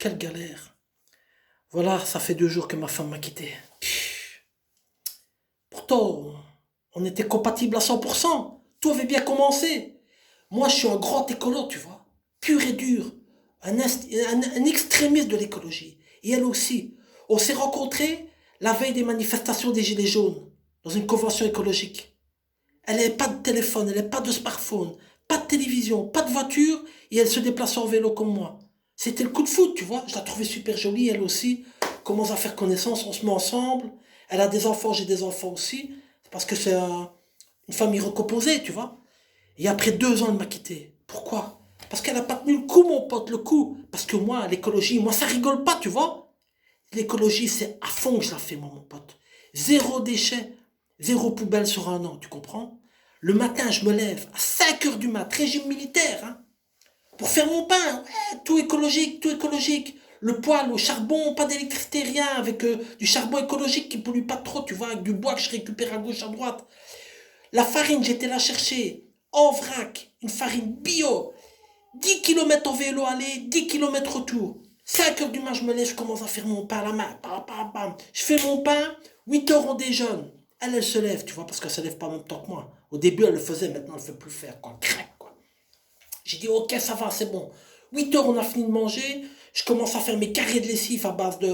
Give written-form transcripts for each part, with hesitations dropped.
quelle galère. Voilà, ça fait 2 jours que ma femme m'a quitté. Pourtant, on était compatibles à 100%. Tout avait bien commencé. Moi, je suis un grand écolo, tu vois. Pur et dur. Un extrémiste de l'écologie. Et elle aussi. On s'est rencontrés la veille des manifestations des Gilets jaunes, dans une convention écologique. Elle n'avait pas de téléphone, elle n'avait pas de smartphone, pas de télévision, pas de voiture, et elle se déplaçait en vélo comme moi. C'était le coup de foot, tu vois. Je la trouvais super jolie, elle aussi. On commence à faire connaissance, on se met ensemble. Elle a des enfants, j'ai des enfants aussi. C'est parce que c'est une famille recomposée, tu vois. Et après 2 ans, elle m'a quitté. Pourquoi? Parce qu'elle n'a pas tenu le coup, mon pote, le coup. Parce que moi, l'écologie, moi, ça rigole pas, tu vois. L'écologie, c'est à fond que je la fais, moi, mon pote. Zéro déchet, zéro poubelle sur un an, tu comprends? Le matin, je me lève à 5 heures du mat, régime militaire, hein, pour faire mon pain. Ouais, tout écologique, tout écologique. Le poêle au charbon, pas d'électricité, rien, avec du charbon écologique qui pollue pas trop, tu vois, avec du bois que je récupère à gauche, à droite. La farine, j'étais là chercher en vrac, une farine bio. 10 kilomètres en vélo aller, 10 kilomètres retour. 5 heures du matin, je me lève, je commence à faire mon pain à la main. Bam, bam, bam. Je fais mon pain, 8 heures on déjeune. Elle se lève, tu vois, parce qu'elle se lève pas en même temps que moi. Au début, elle le faisait, maintenant, elle ne fait plus le faire, quoi. Crac, quoi. J'ai dit, ok, ça va, c'est bon. 8 heures, on a fini de manger. Je commence à faire mes carrés de lessive à base de,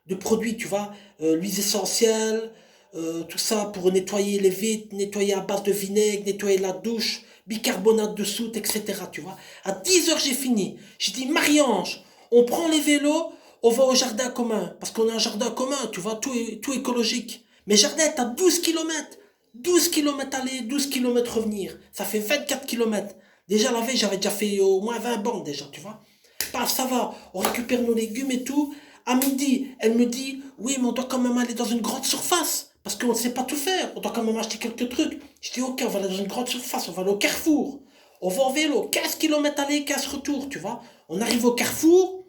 de produits, tu vois, l'huile essentielle, tout ça pour nettoyer les vitres, nettoyer à base de vinaigre, nettoyer la douche, bicarbonate de soude, etc. Tu vois. À 10 heures, j'ai fini. J'ai dit, Marie-Ange, on prend les vélos, on va au jardin commun. Parce qu'on a un jardin commun, tu vois, tout écologique. Mais jardin est à 12 kilomètres. 12 kilomètres aller, 12 kilomètres revenir. Ça fait 24 kilomètres. Déjà la veille, j'avais déjà fait au moins 20 bandes déjà, tu vois. Paf, ça va, on récupère nos légumes et tout. À midi, elle me dit, oui, mais on doit quand même aller dans une grande surface. Parce qu'on ne sait pas tout faire. On doit quand même acheter quelques trucs. Je dis, ok, on va aller dans une grande surface. On va aller au Carrefour. On va en vélo. 15 kilomètres aller, 15 retour, tu vois. On arrive au Carrefour.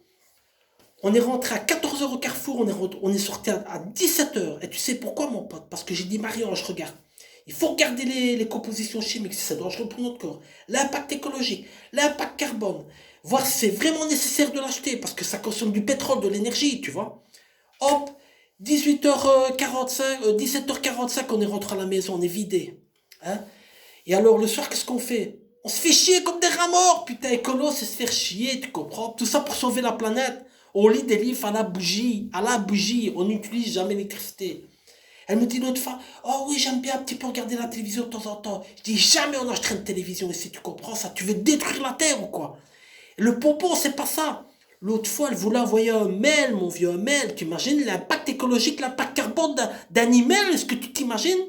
On est rentré à 14 heures au Carrefour. On est sorti à 17 heures. Et tu sais pourquoi, mon pote? Parce que j'ai dit, Marie-Ange, regarde. Il faut regarder les compositions chimiques, si c'est dangereux pour notre corps. L'impact écologique, l'impact carbone. Voir si c'est vraiment nécessaire de l'acheter, parce que ça consomme du pétrole, de l'énergie, tu vois. Hop, 18h45, 17h45, on est rentré à la maison, on est vidé. Hein. Et alors, le soir, qu'est-ce qu'on fait? On se fait chier comme des rats morts. Putain, écolo, c'est se faire chier, tu comprends? Tout ça pour sauver la planète. On lit des livres à la bougie, on n'utilise jamais l'électricité. Elle me dit l'autre fois, oh oui, j'aime bien un petit peu regarder la télévision de temps en temps. Je dis, jamais on achèterait une télévision ici, tu comprends ça? Tu veux détruire la Terre ou quoi? Le pompon, c'est pas ça. L'autre fois, elle voulait envoyer un mail, mon vieux, un mail. Tu imagines l'impact écologique, l'impact carbone d'un email? Est-ce que tu t'imagines?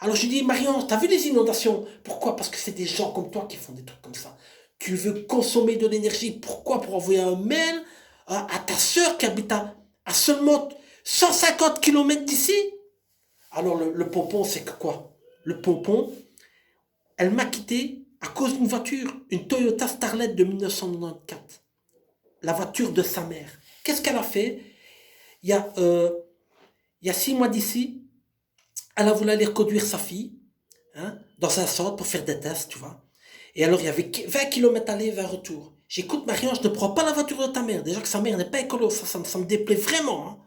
Alors je lui dis, Marion, t'as vu les inondations? Pourquoi? Parce que c'est des gens comme toi qui font des trucs comme ça. Tu veux consommer de l'énergie. Pourquoi? Pour envoyer un mail à ta sœur qui habite à seulement 150 kilomètres d'ici? Alors le pompon, c'est que quoi? Le pompon, elle m'a quitté à cause d'une voiture, une Toyota Starlet de 1994. La voiture de sa mère. Qu'est-ce qu'elle a fait? Il y a, euh, il y a 6 mois d'ici, elle a voulu aller reconduire sa fille, hein, dans un centre pour faire des tests, tu vois. Et alors, il y avait 20 kilomètres aller, 20 retour. J'écoute, Marion, je ne prends pas la voiture de ta mère. Déjà que sa mère n'est pas écolo, ça me déplaît vraiment. Hein.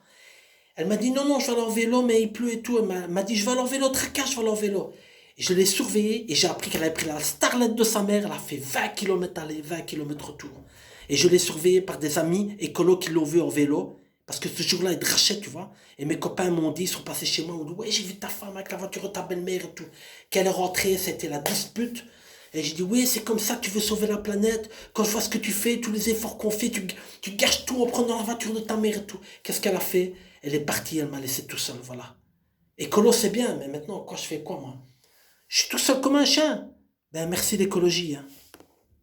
Elle m'a dit, non, non, je vais aller en vélo, mais il pleut et tout. Elle m'a dit, je vais aller en vélo, tracasse, je vais aller en vélo. Et je l'ai surveillée et j'ai appris qu'elle avait pris la Starlet de sa mère. Elle a fait 20 kilomètres aller, 20 kilomètres retour. Et je l'ai surveillée par des amis écolos qui l'ont vu en vélo. Parce que ce jour-là, ils drachaient, tu vois. Et mes copains m'ont dit, ils sont passés chez moi, ils m'ont dit, ouais, j'ai vu ta femme avec la voiture de ta belle-mère et tout. Qu'elle est rentrée, c'était la dispute. Et j'ai dit, oui, c'est comme ça que tu veux sauver la planète. Quand je vois ce que tu fais, tous les efforts qu'on fait, tu gâches tout en prenant la voiture de ta mère et tout. Qu'est-ce qu'elle a fait? Elle est partie, elle m'a laissé tout seul, voilà. Écolo, c'est bien, mais maintenant, quoi, je fais quoi, moi? Je suis tout seul comme un chien. Ben, merci l'écologie, hein.